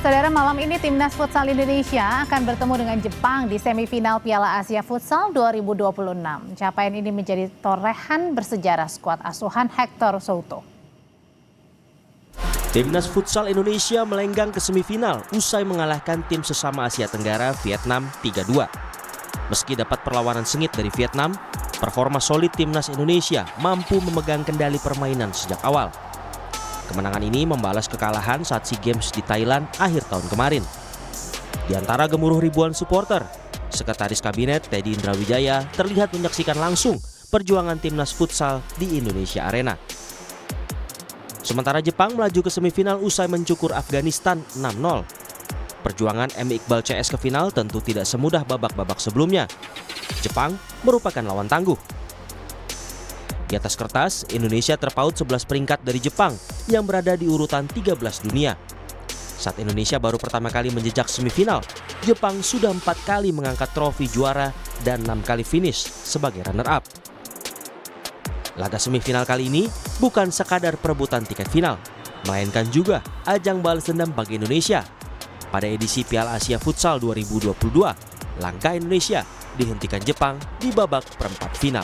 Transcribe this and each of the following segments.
Saudara, malam ini Timnas Futsal Indonesia akan bertemu dengan Jepang di semifinal Piala Asia Futsal 2026. Capaian ini menjadi torehan bersejarah skuad asuhan Hector Souto. Timnas Futsal Indonesia melenggang ke semifinal usai mengalahkan tim sesama Asia Tenggara Vietnam 3-2. Meski dapat perlawanan sengit dari Vietnam, performa solid Timnas Indonesia mampu memegang kendali permainan sejak awal. Kemenangan ini membalas kekalahan saat SEA Games di Thailand akhir tahun kemarin. Di antara gemuruh ribuan supporter, Sekretaris Kabinet Teddy Indrawijaya terlihat menyaksikan langsung perjuangan Timnas Futsal di Indonesia Arena. Sementara Jepang melaju ke semifinal usai mencukur Afghanistan 6-0. Perjuangan M. Iqbal CS ke final tentu tidak semudah babak-babak sebelumnya. Jepang merupakan lawan tangguh. Di atas kertas, Indonesia terpaut 11 peringkat dari Jepang yang berada di urutan 13 dunia. Saat Indonesia baru pertama kali menjejak semifinal, Jepang sudah 4 kali mengangkat trofi juara dan 6 kali finish sebagai runner-up. Laga semifinal kali ini bukan sekadar perebutan tiket final, melainkan juga ajang balas dendam bagi Indonesia. Pada edisi Piala Asia Futsal 2022, langkah Indonesia dihentikan Jepang di babak perempat final.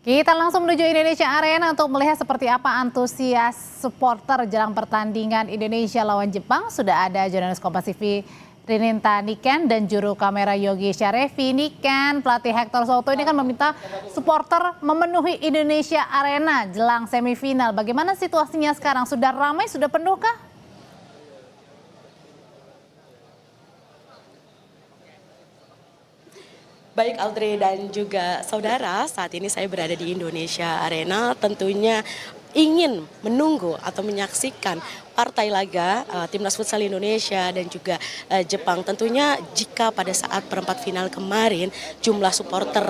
Kita langsung menuju Indonesia Arena untuk melihat seperti apa antusias supporter jelang pertandingan Indonesia lawan Jepang. Sudah ada jurnalis Kompas TV Rininta Niken dan juru kamera Yogi Syarevi. Niken, pelatih Hector Souto ini kan meminta supporter memenuhi Indonesia Arena jelang semifinal. Bagaimana situasinya sekarang? Sudah ramai, sudah penuh kah? Baik Audrey dan juga saudara, saat ini saya berada di Indonesia Arena, tentunya ingin menunggu atau menyaksikan partai laga Timnas Futsal Indonesia dan juga Jepang. Tentunya jika pada saat perempat final kemarin jumlah supporter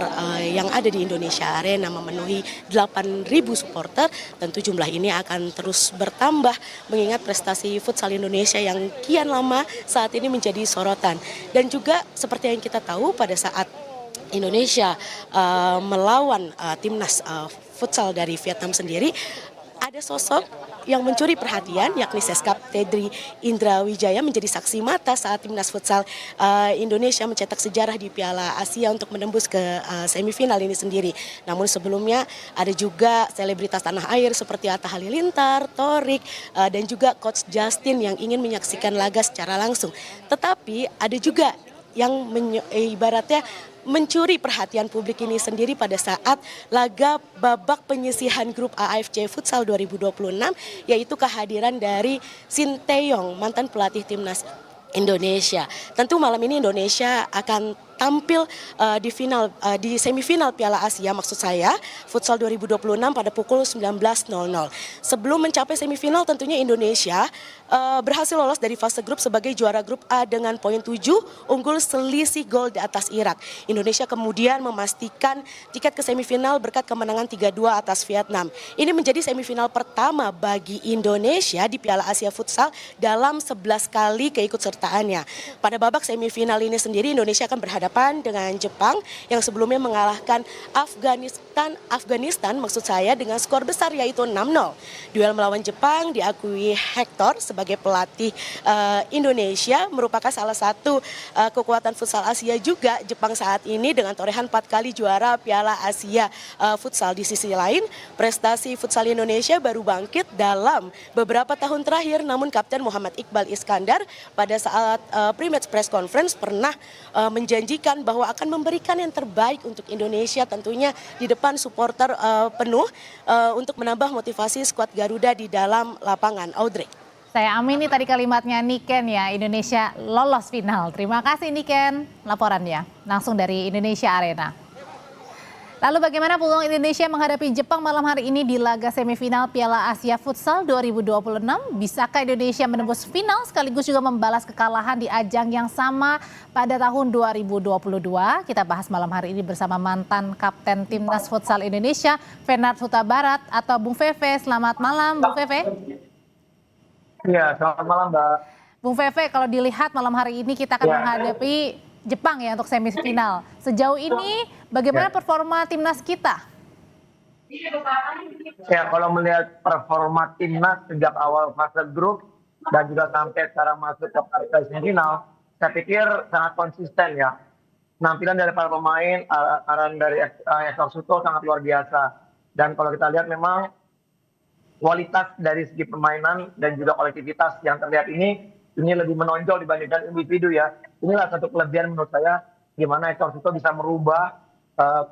yang ada di Indonesia Arena memenuhi 8.000 supporter, tentu jumlah ini akan terus bertambah mengingat prestasi futsal Indonesia yang kian lama saat ini menjadi sorotan. Dan juga seperti yang kita tahu pada saat Indonesia melawan timnas futsal dari Vietnam sendiri, ada sosok yang mencuri perhatian yakni Seskap Teddy Indrawijaya menjadi saksi mata saat timnas futsal Indonesia mencetak sejarah di Piala Asia untuk menembus ke semifinal ini sendiri. Namun sebelumnya ada juga selebritas tanah air seperti Atta Halilintar, Torik, dan juga Coach Justin yang ingin menyaksikan laga secara langsung. Tetapi ada juga yang ibaratnya mencuri perhatian publik ini sendiri pada saat laga babak penyisihan grup AFC Futsal 2026, yaitu kehadiran dari Shin Tae-yong, mantan pelatih timnas Indonesia. Tentu malam ini Indonesia akan tampil di semifinal Piala Asia, maksud saya Futsal 2026 pada pukul 19.00. Sebelum mencapai semifinal tentunya Indonesia berhasil lolos dari fase grup sebagai juara grup A dengan poin 7, unggul selisih gol di atas Irak. Indonesia kemudian memastikan tiket ke semifinal berkat kemenangan 3-2 atas Vietnam. Ini menjadi semifinal pertama bagi Indonesia di Piala Asia Futsal dalam 11 kali keikutsertaannya. Pada babak semifinal ini sendiri Indonesia akan berhadapan dengan Jepang yang sebelumnya mengalahkan Afghanistan maksud saya dengan skor besar yaitu 6-0. Duel melawan Jepang diakui Hector sebagai pelatih Indonesia merupakan salah satu kekuatan futsal Asia juga. Jepang saat ini dengan torehan 4 kali juara Piala Asia Futsal. Di sisi lain, prestasi futsal Indonesia baru bangkit dalam beberapa tahun terakhir, namun Kapten Muhammad Iqbal Iskandar pada saat pre-match press conference pernah menjanjikan bahwa akan memberikan yang terbaik untuk Indonesia, tentunya di depan supporter penuh untuk menambah motivasi skuad Garuda di dalam lapangan. Audrey. Saya amini tadi kalimatnya Niken ya, Indonesia lolos final. Terima kasih Niken laporannya langsung dari Indonesia Arena. Lalu bagaimana peluang Indonesia menghadapi Jepang malam hari ini di laga semifinal Piala Asia Futsal 2026? Bisakah Indonesia menembus final sekaligus juga membalas kekalahan di ajang yang sama pada tahun 2022? Kita bahas malam hari ini bersama mantan Kapten Timnas Futsal Indonesia, Fenard Huta Barat atau Bung Feve. Selamat malam Bung Feve. Iya, selamat malam Mbak. Bung Feve, kalau dilihat malam hari ini kita akan menghadapi Jepang ya untuk semifinal. Sejauh ini bagaimana performa timnas kita? Ya, kalau melihat performa timnas sejak awal fase grup dan juga sampai sekarang masuk ke partai semifinal, saya pikir sangat konsisten ya. Penampilan dari para pemain, arahan dari Hector Suto sangat luar biasa. Dan kalau kita lihat memang kualitas dari segi permainan dan juga kolektivitas yang terlihat ini lebih menonjol dibandingkan individu ya. Inilah satu kelebihan menurut saya gimana Hector Suto bisa merubah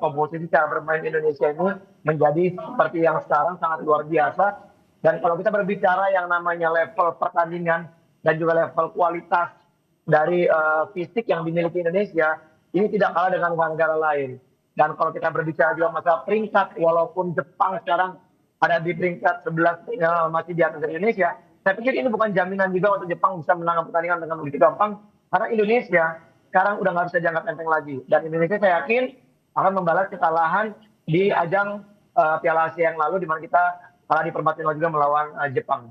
komposisi cara bermain Indonesia ini menjadi seperti yang sekarang sangat luar biasa. Dan kalau kita berbicara yang namanya level pertandingan dan juga level kualitas dari fisik yang dimiliki Indonesia, ini tidak kalah dengan negara lain. Dan kalau kita berbicara juga masalah peringkat, walaupun Jepang sekarang ada di peringkat 11 masih di atas Indonesia, saya pikir ini bukan jaminan juga untuk Jepang bisa menangkan pertandingan dengan begitu gampang, karena Indonesia sekarang udah nggak bisa dianggap enteng lagi. Dan Indonesia saya yakin akan membalas kesalahan di ajang Piala Asia yang lalu, di mana kita kalah di perempat final juga melawan Jepang.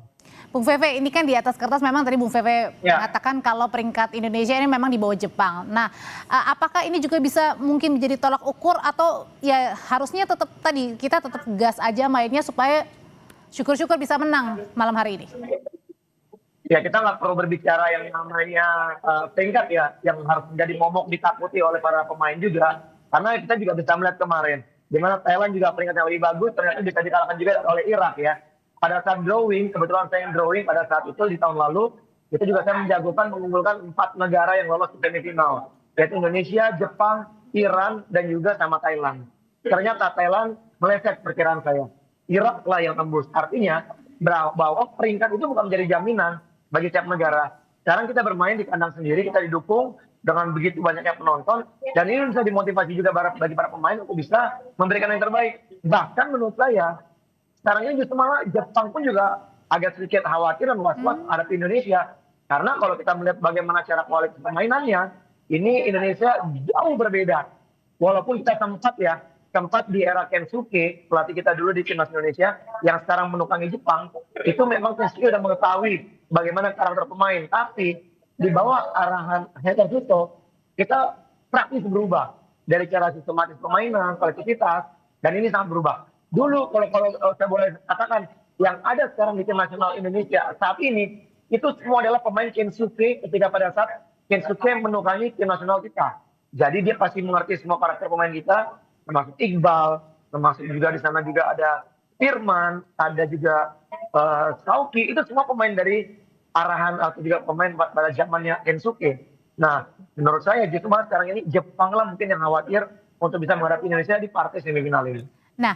Bung Feve, ini kan di atas kertas memang tadi Bung Feve mengatakan kalau peringkat Indonesia ini memang di bawah Jepang. Nah, apakah ini juga bisa mungkin menjadi tolak ukur atau ya harusnya tetap tadi kita tetap gas aja mainnya supaya syukur-syukur bisa menang malam hari ini? Ya, kita nggak perlu berbicara yang namanya peringkat ya, yang harus menjadi momok ditakuti oleh para pemain juga. Karena kita juga bisa melihat kemarin, di mana Thailand juga peringkatnya lebih bagus, ternyata bisa dikalahkan juga oleh Irak ya. Pada saat drawing, kebetulan saya yang drawing pada saat itu di tahun lalu, itu juga saya mengunggulkan 4 negara yang lolos ke semifinal, yaitu Indonesia, Jepang, Iran, dan juga sama Thailand. Ternyata Thailand meleset perkiraan saya. Irak lah yang tembus. Artinya bahwa peringkat itu bukan menjadi jaminan bagi setiap negara. Sekarang kita bermain di kandang sendiri, kita didukung dengan begitu banyaknya penonton, dan ini bisa dimotivasi juga bagi para pemain untuk bisa memberikan yang terbaik. Bahkan menurut saya, sekarang ini justru malah Jepang pun juga agak sedikit khawatir dan was-was hadapi Indonesia. Karena kalau kita melihat bagaimana cara kualitas permainannya, ini Indonesia jauh berbeda. Walaupun kita sempat di era Kensuke, pelatih kita dulu di timnas Indonesia, yang sekarang menukangi Jepang, itu memang Kensuke sudah mengetahui bagaimana karakter pemain. Tapi di bawah arahan Hector Suto, kita praktis berubah dari cara sistematis permainan, kolektivitas, dan ini sangat berubah. Dulu kalau saya boleh katakan yang ada sekarang di tim nasional Indonesia saat ini itu semua adalah pemain Kensuke ketika pada saat Kensuke menukangi tim nasional kita. Jadi dia pasti mengerti semua karakter pemain kita, termasuk Iqbal, termasuk juga di sana juga ada Firman, ada juga Sauki, itu semua pemain dari arahan atau juga pemain pada zamannya Kensuke. Nah, menurut saya justru malah sekarang ini Jepang lah mungkin yang khawatir untuk bisa menghadapi Indonesia di partai semifinal ini. Nah,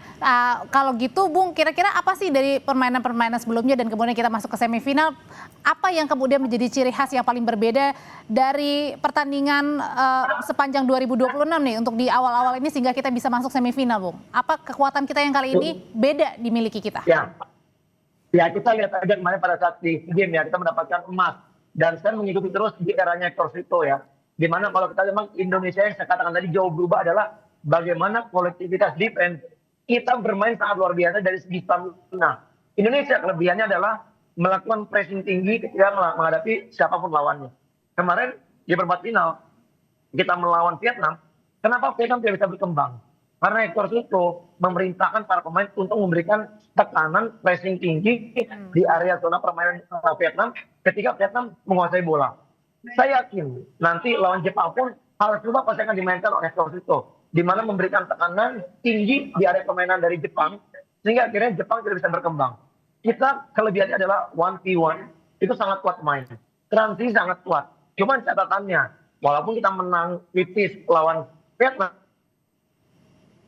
kalau gitu Bung, kira-kira apa sih dari permainan-permainan sebelumnya dan kemudian kita masuk ke semifinal, apa yang kemudian menjadi ciri khas yang paling berbeda dari pertandingan sepanjang 2026 nih untuk di awal-awal ini sehingga kita bisa masuk semifinal, Bung? Apa kekuatan kita yang kali ini beda dimiliki kita? Ya kita lihat aja kemarin pada saat di game ya, kita mendapatkan emas. Dan saya mengikuti terus di eranya Hector Suto ya. Dimana kalau kita memang Indonesia yang saya katakan tadi jauh berubah adalah bagaimana kolektivitas defense. Kita bermain sangat luar biasa dari segi stamina. Indonesia kelebihannya adalah melakukan pressing tinggi ketika menghadapi siapapun lawannya. Kemarin di perempat final kita melawan Vietnam. Kenapa Vietnam tidak bisa berkembang? Karena Hector Suto memerintahkan para pemain untuk memberikan tekanan pressing tinggi di area zona permainan Vietnam ketika Vietnam menguasai bola. Saya yakin nanti lawan Jepang pun hal serupa pasti akan dimainkan oleh Hector Suto, di mana memberikan tekanan tinggi di area permainan dari Jepang, sehingga akhirnya Jepang tidak bisa berkembang. Kita kelebihannya adalah 1v1, itu sangat kuat main. Transisi sangat kuat. Cuman catatannya, walaupun kita menang tipis lawan Vietnam,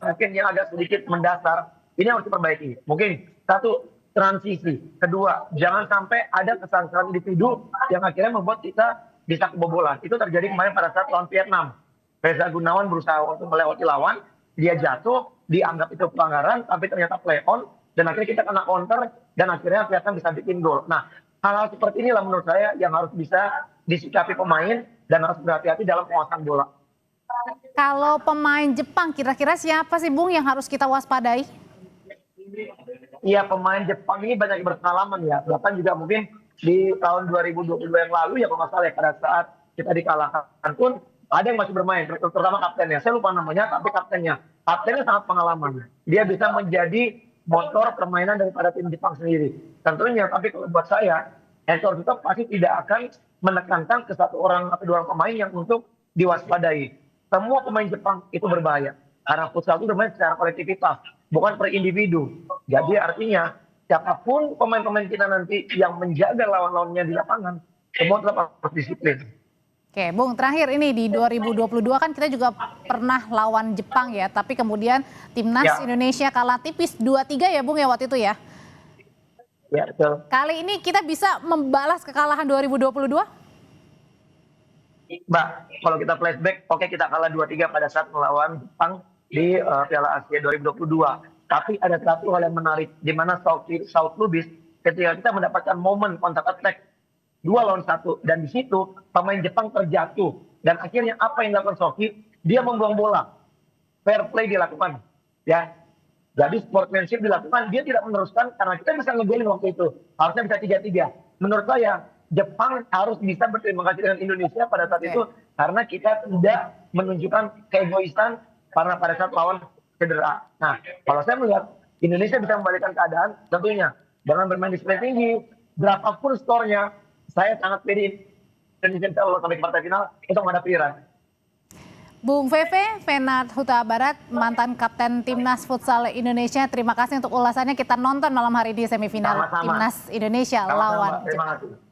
mungkin yang agak sedikit mendasar, ini harus diperbaiki. Mungkin satu, transisi. Kedua, jangan sampai ada kesalahan individu yang akhirnya membuat kita bisa kebobolan. Itu terjadi kemarin pada saat lawan Vietnam. Reza Gunawan berusaha untuk melewati lawan, dia jatuh, dianggap itu pelanggaran, tapi ternyata play on, dan akhirnya kita kena counter, dan akhirnya Vietnam bisa bikin gol. Nah, hal-hal seperti inilah menurut saya yang harus bisa disikapi pemain, dan harus berhati-hati dalam penguasaan bola. Kalau pemain Jepang, kira-kira siapa sih Bung yang harus kita waspadai? Iya, pemain Jepang ini banyak berpengalaman ya, bahkan juga mungkin di tahun 2022 yang lalu ya kalau nggak salah ya, pada saat kita dikalahkan pun, ada yang masih bermain, terutama kaptennya. Saya lupa namanya, tapi kaptennya sangat pengalaman. Dia bisa menjadi motor permainan daripada tim Jepang sendiri. Tentunya, tapi kalau buat saya, Hector Tito pasti tidak akan menekankan ke satu orang atau dua orang pemain yang untuk diwaspadai. Semua pemain Jepang itu berbahaya. Karena futsal itu bermain secara kolektivitas, bukan per individu. Jadi artinya siapapun pemain-pemain kita nanti yang menjaga lawan-lawannya di lapangan, semua tetap harus disiplin. Oke, Bung, terakhir ini di 2022 kan kita juga pernah lawan Jepang ya, tapi kemudian timnas Indonesia kalah tipis 2-3 ya, Bung, ya waktu itu ya. Ya, betul. Kali ini kita bisa membalas kekalahan 2022? Mbak, kalau kita flashback, oke kita kalah 2-3 pada saat melawan Jepang di Piala Asia 2022. Tapi ada satu hal yang menarik, di mana South Lubis ketika kita mendapatkan momen counter attack 2-1, dan di situ pemain Jepang terjatuh. Dan akhirnya apa yang dilakukan Soki? Dia membuang bola. Fair play dilakukan. Ya, jadi sportsmanship dilakukan, dia tidak meneruskan karena kita bisa ngegolin waktu itu. Harusnya bisa 3-3. Menurut saya, Jepang harus bisa berterima kasih dengan Indonesia pada saat itu karena kita tidak menunjukkan keegoisan karena pada saat lawan cedera. Nah, kalau saya melihat Indonesia bisa membalikkan keadaan, tentunya dengan bermain di disiplin tinggi, berapapun skornya, saya sangat pede Indonesia bisa lolos sampai ke partai final untuk menghadapi Iran. Bung Veve, Fenat Huta Barat, mantan kapten Timnas Futsal Indonesia. Terima kasih untuk ulasannya. Kita nonton malam hari di semifinal Sama-sama. Timnas Indonesia lawan Terima Jepang. kasih.